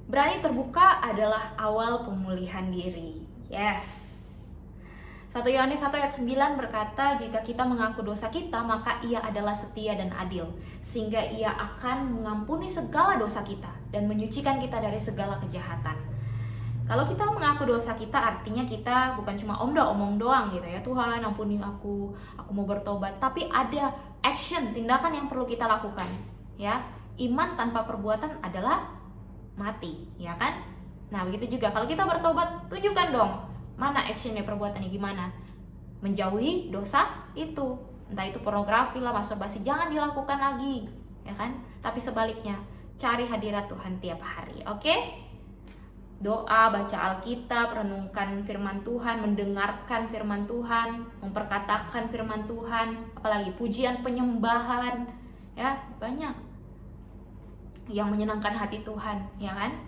Berani terbuka adalah awal pemulihan diri. Yes. 1 Yohanes 1 ayat 9 berkata, jika kita mengaku dosa kita, maka ia adalah setia dan adil, sehingga ia akan mengampuni segala dosa kita dan menyucikan kita dari segala kejahatan. Kalau kita mengaku dosa kita, artinya kita bukan cuma omong doang gitu ya, Tuhan ampuni aku mau bertobat, tapi ada action, tindakan yang perlu kita lakukan ya. Iman tanpa perbuatan adalah mati, ya kan? Nah, begitu juga kalau kita bertobat, tunjukkan dong mana actionnya, perbuatannya gimana. Menjauhi dosa itu, entah itu pornografi lah, masturbasi, jangan dilakukan lagi, ya kan? Tapi sebaliknya, cari hadirat Tuhan tiap hari, oke? Doa, baca Alkitab, renungkan firman Tuhan, mendengarkan firman Tuhan, memperkatakan firman Tuhan, apalagi pujian, penyembahan, ya banyak yang menyenangkan hati Tuhan, ya kan?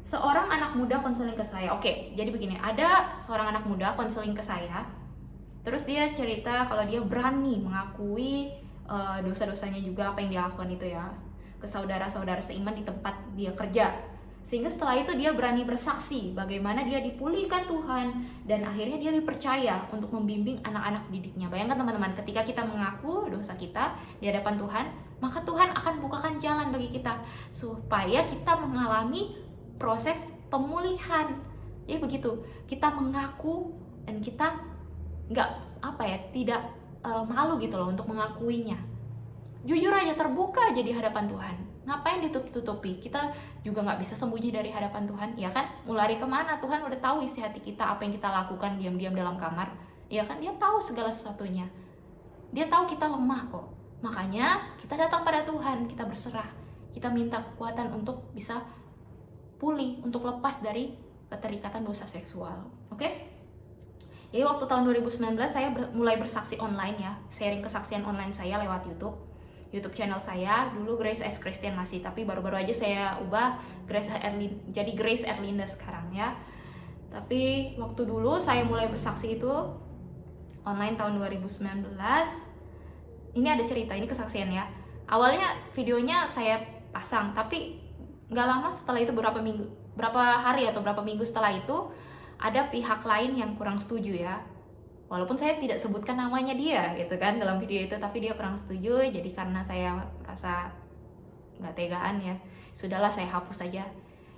Seorang anak muda konseling ke saya. Oke, jadi begini, ada seorang anak muda konseling ke saya. Terus dia cerita kalau dia berani mengakui dosa-dosanya juga, apa yang dia lakukan itu ya, ke saudara-saudara seiman di tempat dia kerja. Sehingga setelah itu dia berani bersaksi bagaimana dia dipulihkan Tuhan, dan akhirnya dia dipercaya untuk membimbing anak-anak didiknya. Bayangkan teman-teman, ketika kita mengaku dosa kita di hadapan Tuhan, maka Tuhan akan bukakan jalan bagi kita supaya kita mengalami proses pemulihan. Jadi begitu, kita mengaku dan kita tidak malu gitu loh untuk mengakuinya. Jujur aja, terbuka aja di hadapan Tuhan. Ngapain ditutup-tutupi? Kita juga nggak bisa sembunyi dari hadapan Tuhan, ya kan? Mau lari kemana? Tuhan udah tahu isi hati kita, apa yang kita lakukan diam-diam dalam kamar, ya kan? Dia tahu segala sesuatunya. Dia tahu kita lemah kok. Makanya kita datang pada Tuhan, kita berserah, kita minta kekuatan untuk bisa pulih, untuk lepas dari keterikatan dosa seksual. Oke? Jadi waktu tahun 2019 saya mulai bersaksi online ya, sharing kesaksian online saya lewat YouTube channel saya. Dulu Grace as Christian masih, tapi baru-baru aja saya ubah jadi Grace Erlinda sekarang ya. Tapi waktu dulu saya mulai bersaksi itu online tahun 2019. Ini ada cerita, ini kesaksian ya. Awalnya videonya saya pasang, tapi nggak lama setelah itu, berapa hari atau berapa minggu setelah itu, ada pihak lain yang kurang setuju ya. Walaupun saya tidak sebutkan namanya dia gitu kan dalam video itu, tapi dia kurang setuju. Jadi karena saya merasa nggak tegaan ya, sudahlah saya hapus saja.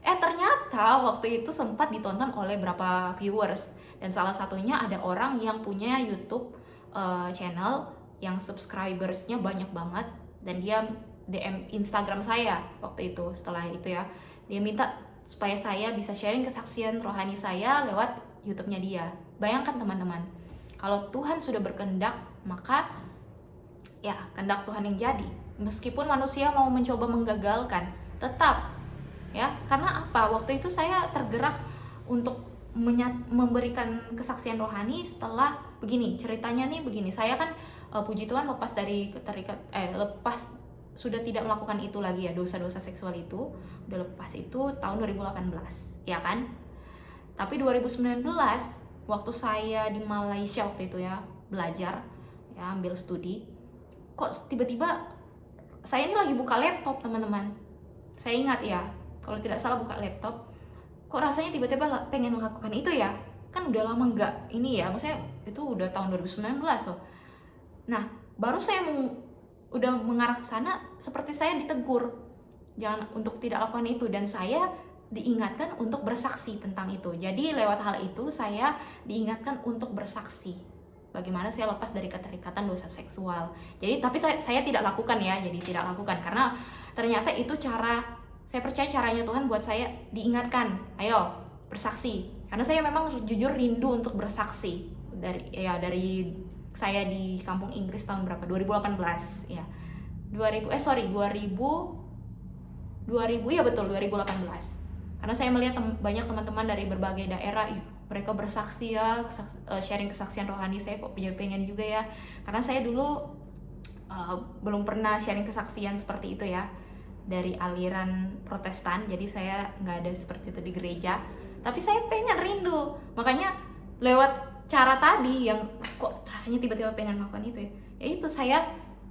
Ternyata waktu itu sempat ditonton oleh berapa viewers, dan salah satunya ada orang yang punya YouTube channel yang subscribersnya banyak banget, dan dia DM Instagram saya waktu itu. Setelah itu ya, dia minta supaya saya bisa sharing kesaksian rohani saya lewat YouTube-nya dia. Bayangkan teman-teman, kalau Tuhan sudah berkehendak, maka ya kehendak Tuhan yang jadi. Meskipun manusia mau mencoba menggagalkan, tetap ya. Karena apa? Waktu itu saya tergerak untuk memberikan kesaksian rohani setelah begini. Ceritanya nih begini, saya kan puji Tuhan lepas dari sudah tidak melakukan itu lagi ya, dosa-dosa seksual itu udah lepas itu tahun 2018 ya kan. Tapi 2019 waktu saya di Malaysia waktu itu ya, belajar ya, ambil studi, kok tiba-tiba saya ini lagi buka laptop teman-teman. Saya ingat ya, kalau tidak salah buka laptop, kok rasanya tiba-tiba pengen melakukan itu ya. Kan udah lama nggak ini ya, maksudnya itu udah tahun 2019 loh. Nah, baru saya udah mengarah ke sana, seperti saya ditegur jangan untuk tidak lakukan itu, dan saya diingatkan untuk bersaksi tentang itu. Jadi lewat hal itu saya diingatkan untuk bersaksi bagaimana saya lepas dari keterikatan dosa seksual. Jadi tapi saya tidak lakukan ya, jadi tidak lakukan karena ternyata itu saya percaya caranya Tuhan buat saya diingatkan, ayo bersaksi. Karena saya memang jujur rindu untuk bersaksi dari saya di kampung Inggris tahun berapa? 2018 ya. 2000 ya betul 2018. Karena saya melihat banyak teman-teman dari berbagai daerah, mereka bersaksi ya, sharing kesaksian rohani. Saya kok pengen juga ya, karena saya dulu belum pernah sharing kesaksian seperti itu ya, dari aliran Protestan. Jadi saya nggak ada seperti itu di gereja, tapi saya pengen rindu. Makanya lewat cara tadi yang kok rasanya tiba-tiba pengen melakukan itu ya, itu saya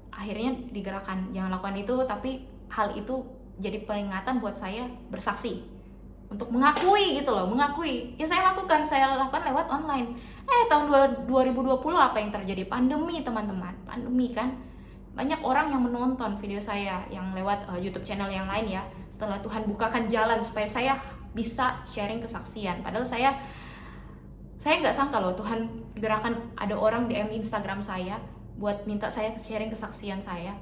akhirnya digerakkan jangan lakukan itu. Tapi hal itu jadi peringatan buat saya bersaksi, untuk mengakui gitu loh, mengakui. Ya saya lakukan lewat online. Tahun 2020 apa yang terjadi? Pandemi teman-teman, pandemi kan. Banyak orang yang menonton video saya yang lewat YouTube channel yang lain ya. Setelah Tuhan bukakan jalan supaya saya bisa sharing kesaksian. Padahal saya nggak sangka loh Tuhan gerakan ada orang DM Instagram saya buat minta saya sharing kesaksian saya.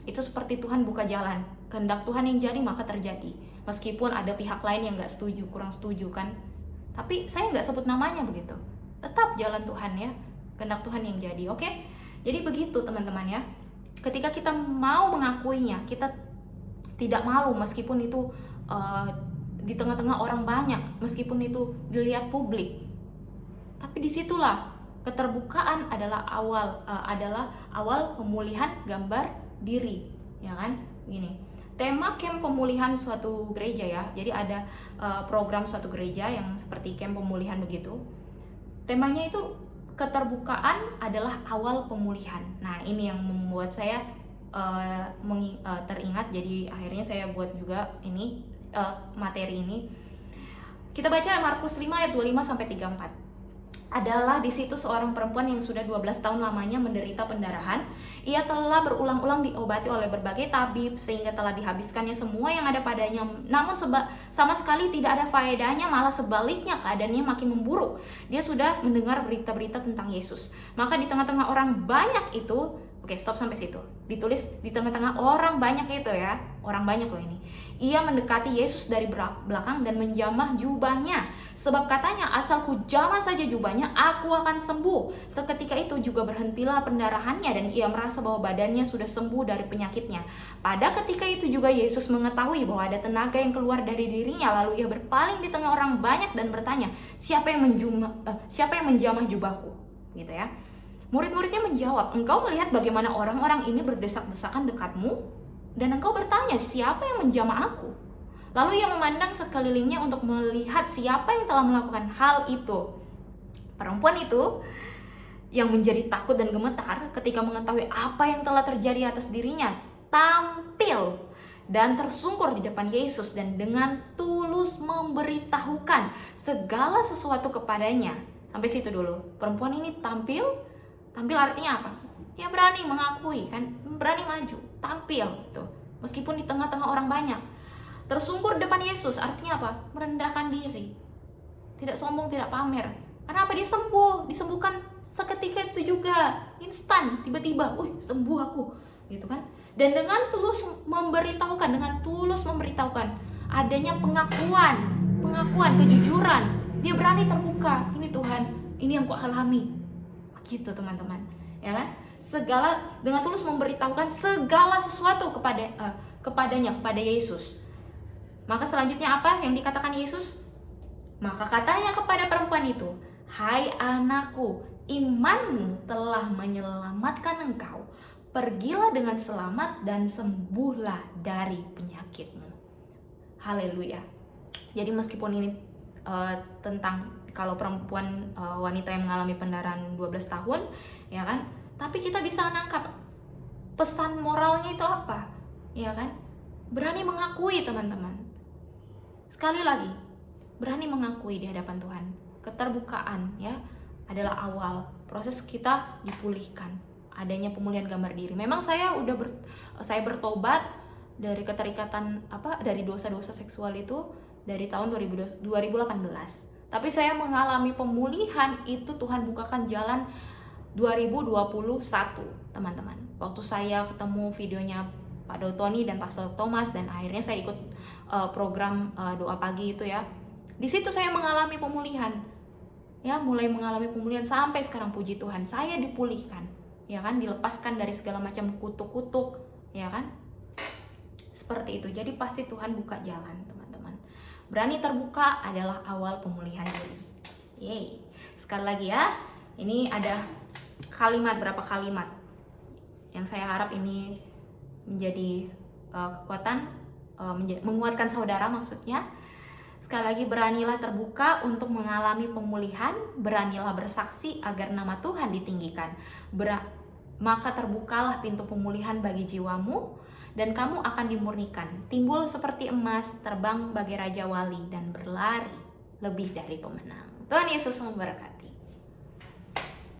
Itu seperti Tuhan buka jalan. Kehendak Tuhan yang jadi maka terjadi. Meskipun ada pihak lain yang nggak setuju, kurang setuju kan. Tapi saya nggak sebut namanya begitu. Tetap jalan Tuhan ya. Kehendak Tuhan yang jadi, oke? Jadi begitu teman-teman ya. Ketika kita mau mengakuinya, kita tidak malu meskipun itu di tengah-tengah orang banyak, meskipun itu dilihat publik. Tapi disitulah keterbukaan adalah awal pemulihan gambar diri, ya kan? Gini, tema camp pemulihan suatu gereja ya. Jadi ada program suatu gereja yang seperti camp pemulihan begitu. Temanya itu keterbukaan adalah awal pemulihan. Nah, ini yang membuat saya teringat. Jadi akhirnya saya buat juga ini materi ini. Kita baca Markus 5 ayat 25 sampai 34. Adalah di situ seorang perempuan yang sudah 12 tahun lamanya menderita pendarahan. Ia telah berulang-ulang diobati oleh berbagai tabib sehingga telah dihabiskannya semua yang ada padanya. Namun sama sekali tidak ada faedahnya, malah sebaliknya keadaannya makin memburuk. Dia sudah mendengar berita-berita tentang Yesus. Maka di tengah-tengah orang banyak itu, oke, stop sampai situ. Ditulis di tengah-tengah orang banyak itu ya. Orang banyak loh ini. Ia mendekati Yesus dari belakang dan menjamah jubahnya. Sebab katanya, asal ku jamah saja jubahnya, aku akan sembuh. Seketika itu juga berhentilah pendarahannya dan ia merasa bahwa badannya sudah sembuh dari penyakitnya. Pada ketika itu juga Yesus mengetahui bahwa ada tenaga yang keluar dari dirinya. Lalu ia berpaling di tengah orang banyak dan bertanya, siapa yang menjamah jubahku? Gitu ya. Murid-muridnya menjawab, engkau melihat bagaimana orang-orang ini berdesak-desakan dekatmu? Dan engkau bertanya, siapa yang menjamah aku? Lalu ia memandang sekelilingnya untuk melihat siapa yang telah melakukan hal itu. Perempuan itu yang menjadi takut dan gemetar ketika mengetahui apa yang telah terjadi atas dirinya, tampil dan tersungkur di depan Yesus dan dengan tulus memberitahukan segala sesuatu kepadanya. Sampai situ dulu. Perempuan ini tampil artinya apa? Ya berani mengakui kan, berani maju, tampil tuh. Meskipun di tengah-tengah orang banyak. Tersungkur depan Yesus artinya apa? Merendahkan diri. Tidak sombong, tidak pamer. Karena apa? Dia sembuh, disembuhkan seketika itu juga, instan, tiba-tiba, sembuh aku, gitu kan? Dan dengan tulus memberitahukan adanya pengakuan, kejujuran. Dia berani terbuka. Ini Tuhan, ini yang ku alami. Gitu teman-teman, ya kan? Dengan tulus memberitahukan segala sesuatu kepadanya, kepada Yesus. Maka selanjutnya apa yang dikatakan Yesus? Maka katanya kepada perempuan itu, hai anakku, imanmu telah menyelamatkan engkau. Pergilah dengan selamat dan sembuhlah dari penyakitmu. Haleluya. Jadi meskipun ini tentang kalau perempuan wanita yang mengalami pendarahan 12 tahun, ya kan? Tapi kita bisa menangkap pesan moralnya itu apa? Ya kan? Berani mengakui teman-teman. Sekali lagi, berani mengakui di hadapan Tuhan. Keterbukaan ya adalah awal proses kita dipulihkan. Adanya pemulihan gambar diri. Memang saya bertobat dari keterikatan dari dosa-dosa seksual itu dari tahun 2018. Tapi saya mengalami pemulihan itu Tuhan bukakan jalan 2021, teman-teman. Waktu saya ketemu videonya Pak Dotoni dan Pastor Thomas dan akhirnya saya ikut program doa pagi itu ya. Di situ saya mengalami pemulihan. Ya, mulai mengalami pemulihan sampai sekarang puji Tuhan saya dipulihkan. Ya kan, dilepaskan dari segala macam kutuk-kutuk, ya kan? Seperti itu. Jadi pasti Tuhan buka jalan, teman-teman. Berani terbuka adalah awal pemulihan diri. Yeay. Sekali lagi ya, ini ada beberapa kalimat yang saya harap ini menjadi kekuatan, menguatkan saudara maksudnya. Sekali lagi, beranilah terbuka untuk mengalami pemulihan, beranilah bersaksi agar nama Tuhan ditinggikan. Maka terbukalah pintu pemulihan bagi jiwamu dan kamu akan dimurnikan, timbul seperti emas, terbang bagai Raja Wali, dan berlari lebih dari pemenang. Tuhan Yesus memberkati.